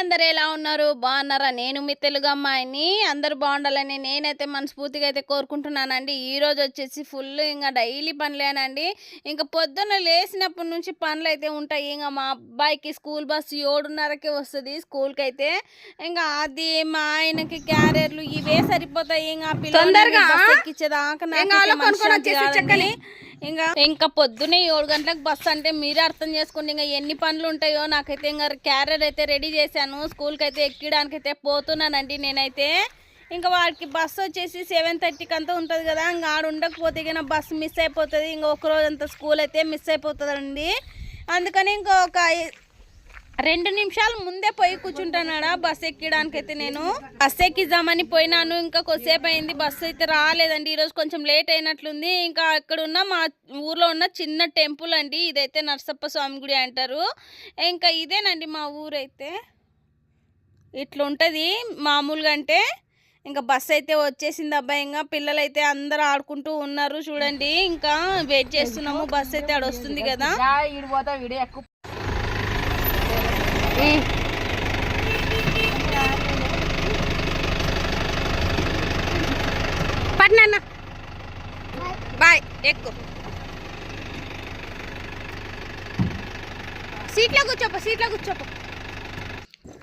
అందరు ఎలా ఉన్నారు? బాగున్నారా? నేను మీ తెలుగు అమ్మాయిని. అందరూ బాగుండాలని నేనైతే మనస్ఫూర్తిగా అయితే కోరుకుంటున్నానండి. ఈరోజు వచ్చేసి ఫుల్ ఇంకా డైలీ పనులేనండి. ఇంకా పొద్దున్న లేచినప్పటి నుంచి పనులు అయితే ఉంటాయి. ఇంకా మా అబ్బాయికి స్కూల్ బస్సు 7:30కే వస్తుంది స్కూల్కి అయితే. ఇంకా అది మా ఆయనకి క్యారియర్లు ఇవే సరిపోతాయి. ఇంకా పిల్లలు ఎక్కించేదాకా ఇంకా పొద్దునే 7 గంటలకు బస్సు అంటే మీరే అర్థం చేసుకోండి ఇంకా ఎన్ని పనులు ఉంటాయో. నాకైతే ఇంకా క్యారియర్ అయితే రెడీ చేశాను. స్కూల్కి అయితే ఎక్కడానికి అయితే పోతున్నానండి నేనైతే. ఇంకా వాడికి బస్సు వచ్చేసి 7:30కి అంతా ఉంటుంది కదా. ఇంకా ఆడ ఉండకపోతే ఇంకా బస్సు మిస్ అయిపోతుంది. ఇంకా ఒకరోజు అంతా స్కూల్ అయితే మిస్ అయిపోతుందండి. అందుకని ఇంకా ఒక 2 నిమిషాలు ముందే పోయి కూర్చుంటున్నాడా బస్సు ఎక్కడానికి అయితే. నేను బస్సు ఎక్కిద్దామని పోయినాను. ఇంకా కొద్దిసేపు అయింది, బస్సు అయితే రాలేదండి. ఈరోజు కొంచెం లేట్ అయినట్లుంది. ఇంకా ఇక్కడ ఉన్న మా ఊర్లో ఉన్న చిన్న టెంపుల్ అండి ఇదైతే. నరసప్ప స్వామి గుడి అంటారు. ఇంకా ఇదేనండి మా ఊరైతే. ఇట్లా ఉంటుంది మామూలుగా అంటే. ఇంకా బస్సు అయితే వచ్చేసింది అబ్బాయి. ఇంకా పిల్లలు అయితే అందరూ ఆడుకుంటూ ఉన్నారు చూడండి. ఇంకా వెయిట్ చేస్తున్నాము, బస్సు అయితే ఆడ వస్తుంది కదా. పట్నా బాయ్ ఎక్కు. సీట్లో కూర్చోపో.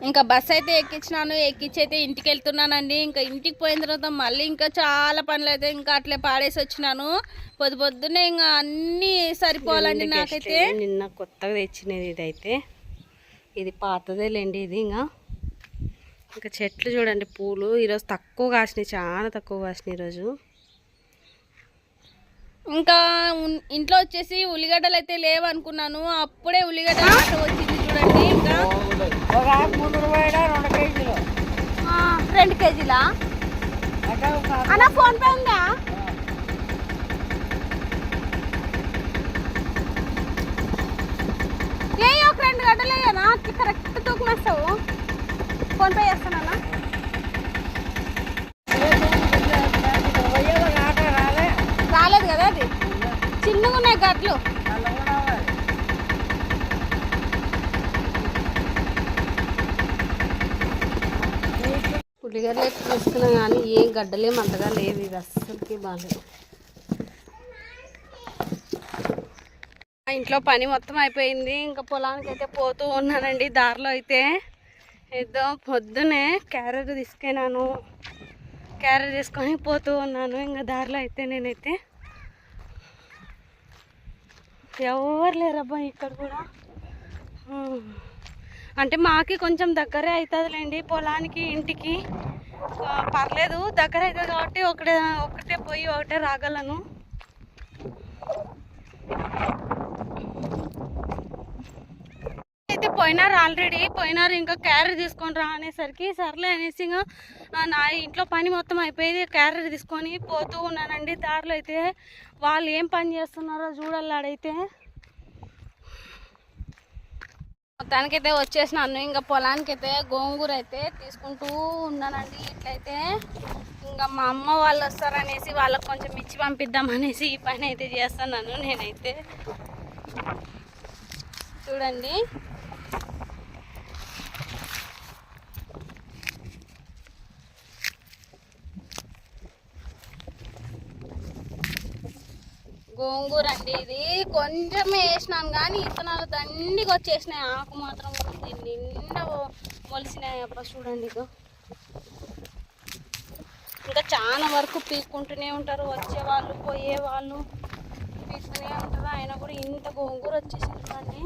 ఇంకా బస్ అయితే ఎక్కించినాను. ఎక్కించి అయితే ఇంటికి వెళ్తున్నానండి. ఇంకా ఇంటికి పోయిన తర్వాత మళ్ళీ ఇంకా చాలా పనులు అయితే ఇంకా అట్లే పాడేసి వచ్చినాను. పొద్దున్నే ఇంకా అన్నీ సరిపోవాలండి నాకైతే. నిన్న కొత్తగా తెచ్చినది ఇదైతే. ఇది పాతదేలేండి ఇది. ఇంకా చెట్లు చూడండి, పూలు ఈరోజు తక్కువ కాసినాయి, చాలా తక్కువ కాసినాయి ఈరోజు. ఇంకా ఇంట్లో వచ్చేసి ఉల్లిగడ్డలు అయితే లేవనుకున్నాను. అప్పుడే ఉల్లిగడ్డ వచ్చింది చూడండి. ఇంకా 2 కేజీలా అన్న? ఫోన్ పే ఉందా? ఒక 2 గడ్డలు వేయనా? కరెక్ట్ తూకం వేస్తావు. ఫోన్ పే చేస్తానన్నా. రాలేదు కదా, అది చిన్నగా ఉన్నాయి గడ్లు. ఉల్లిగడ్డలు ఎక్కువ తీసుకున్నాం కానీ ఏ గడ్డలేం అంతగా లేవు. ఇవి అస్సలకి బాగాలేదు. ఇంట్లో పని మొత్తం అయిపోయింది. ఇంకా పొలానికి అయితే పోతూ ఉన్నానండి. దారిలో అయితే ఏదో పొద్దునే క్యారెట్ తీసుకున్నాను. క్యారెట్ తీసుకొని పోతూ ఉన్నాను. ఇంకా దారిలో అయితే నేనైతే ఎవరు లేరబ్బా ఇక్కడ కూడా. అంటే మాకి కొంచెం దగ్గరే అవుతుందిలేండి పొలానికి ఇంటికి. పర్లేదు, దగ్గర అవుతుంది కాబట్టి ఒకటే పోయి ఒకటే రాగలను. అయితే ఆల్రెడీ పోయినారు. ఇంకా క్యారెట్ తీసుకొని రా అనేసరికి సర్లే అనేసి ఇంకా నా ఇంట్లో పని మొత్తం అయిపోయింది. క్యారెట్ తీసుకొని పోతూ ఉన్నానండి. దారిలో అయితే వాళ్ళు ఏం పని చేస్తున్నారో చూడాలాడైతే. మొత్తానికైతే వచ్చేసినాను. ఇంకా పొలానికి అయితే గోంగూర అయితే తీసుకుంటూ ఉన్నానండి. ఇట్లయితే ఇంకా మా అమ్మ వాళ్ళు వస్తారనేసి వాళ్ళకి కొంచెం ఇచ్చి పంపిద్దామనేసి ఈ పని అయితే చేస్తున్నాను నేనైతే. చూడండి గోంగూర అండి. ఇది కొంచెం వేసినాను కానీ ఇత్తనాలు దండిగా వచ్చేసినాయి. ఆకు మాత్రం నిండా మొలిసినాయి అప్పుడు చూడండి. ఇంకా చాలా వరకు పీక్కుంటూనే ఉంటారు, వచ్చేవాళ్ళు పోయేవాళ్ళు పీక్కునే ఉంటారు. అయినా కూడా ఇంత గోంగూర వచ్చేసింది చూడండి.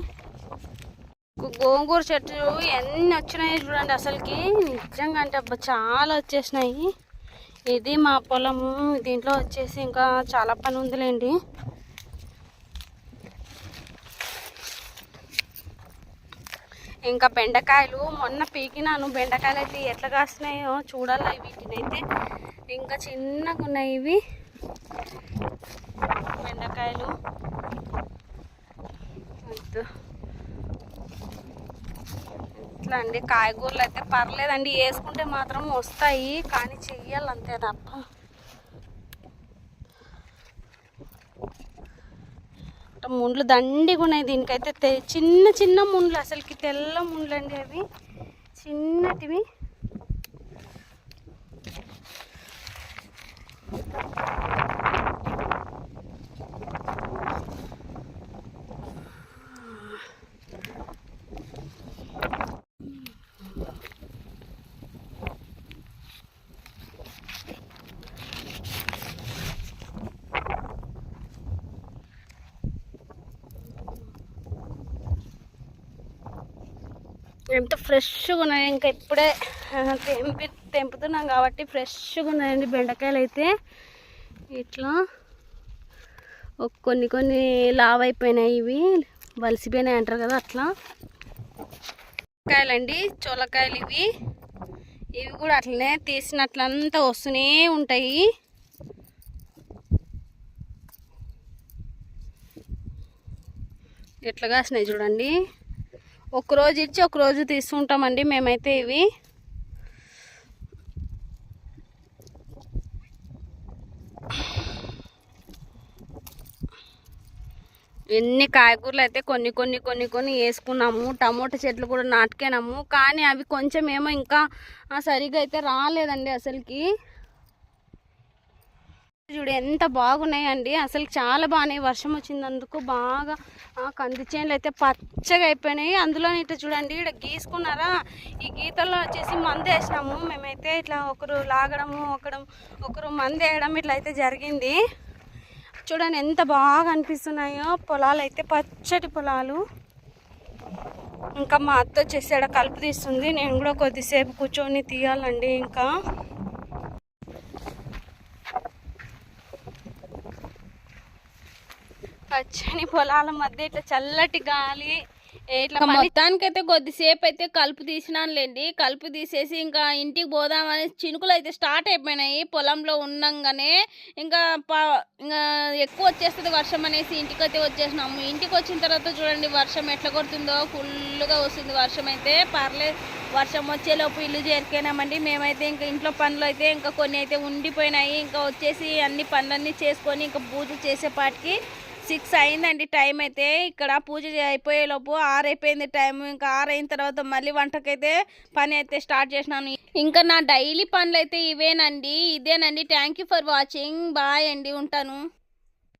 గోంగూర చెట్టు ఎన్ని వచ్చినాయి చూడండి అసలుకి. నిజంగా అంటే అబ్బా చాలా వచ్చేసినాయి. ఇది మా పొలము. దీంట్లో వచ్చేసి ఇంకా చాలా పని ఉందిలేండి. ఇంకా బెండకాయలు మొన్న పీకినాను. బెండకాయలు అయితే ఎట్లా కాస్తున్నాయో చూడాలి. వీటినైతే ఇంకా చిన్నగా ఉన్నాయి ఇవి బెండకాయలు. ఇట్లా అండి. కాయగూరలు అయితే పర్లేదండి, వేసుకుంటే మాత్రం వస్తాయి కానీ చెయ్యాలి అంతే తప్ప. ముండ్లు దండిగా ఉన్నాయి దీనికైతే. చిన్న చిన్న ముండ్లు, అసలుకి తెల్ల ముండ్లు అండి అవి. చిన్నటివి. ఎంత ఫ్రెష్గా ఉన్నాయి. ఇంకా ఇప్పుడే తెంపుతున్నాం కాబట్టి ఫ్రెష్గా ఉన్నాయండి బెండకాయలు అయితే. ఇట్లా కొన్ని లావ్ అయిపోయినాయి, ఇవి వలిసిపోయినాయి అంటారు కదా, అట్లా కాయలండి చోలకాయలు ఇవి. ఇవి కూడా అట్లనే తీసినట్లంతా వస్తూనే ఉంటాయి. ఎట్లా కాసినాయి చూడండి. ఒకరోజు ఇచ్చి ఒకరోజు తీసుకుంటామండి మేమైతే. ఇవి ఎన్ని కాయగూరలు అయితే కొన్ని వేసుకున్నాము. టమోటా చెట్లు కూడా నాటుకున్నాము, కానీ అవి కొంచెం ఏమో ఇంకా సరిగా అయితే రాలేదండి అసలుకి. చూడు ఎంత బాగున్నాయండి, అసలు చాలా బాగున్నాయి. వర్షం వచ్చినందుకు బాగా కంది చేనులు అయితే పచ్చగా అయిపోయినాయి. అందులో ఇట్లా చూడండి, ఇక్కడ గీసుకున్నారా, ఈ గీతల్లో వచ్చేసి మందు వేసినాము మేమైతే. ఇట్లా ఒకరు లాగడము, ఒకరు మందు వేయడం ఇట్లా అయితే జరిగింది. చూడండి ఎంత బాగా అనిపిస్తున్నాయో పొలాలు అయితే, పచ్చటి పొలాలు. ఇంకా మా అత్త వచ్చేసి ఆడ కలుపు తీస్తుంది, నేను కూడా కొద్దిసేపు కూర్చొని తీయాలండి. ఇంకా పచ్చని పొలాల మధ్య ఇట్లా చల్లటి గాలి. ఇట్లా మొత్తానికైతే కొద్దిసేపు అయితే కలుపు తీసినానులేండి. కలుపు తీసేసి ఇంకా ఇంటికి పోదామని చినుకులు అయితే స్టార్ట్ అయిపోయినాయి పొలంలో ఉండంగానే. ఇంకా ఎక్కువ వచ్చేస్తుంది వర్షం అనేసి ఇంటికైతే వచ్చేసినాము. ఇంటికి వచ్చిన తర్వాత చూడండి వర్షం ఎట్లా కొడుతుందో, ఫుల్గా వస్తుంది వర్షం అయితే. పర్లేదు, వర్షం వచ్చేలోపు ఇల్లు చేరిపోయినామండి మేమైతే. ఇంకా ఇంట్లో పనులు అయితే ఇంకా కొన్ని అయితే ఉండిపోయినాయి. ఇంకా వచ్చేసి అన్ని పనులన్నీ చేసుకొని ఇంకా పూజ చేసేపాటికి 6 అయిందండి టైం అయితే. ఇక్కడ పూజ అయిపోయేలోపు 6 అయిపోయింది టైం. ఇంకా 6 అయిన తర్వాత మళ్ళీ వంటకైతే పని అయితే స్టార్ట్ చేసినాను. ఇంకా నా డైలీ పనులు అయితే ఇవేనండి, ఇదేనండి. Thank you for watching. Bye అండి, ఉంటాను.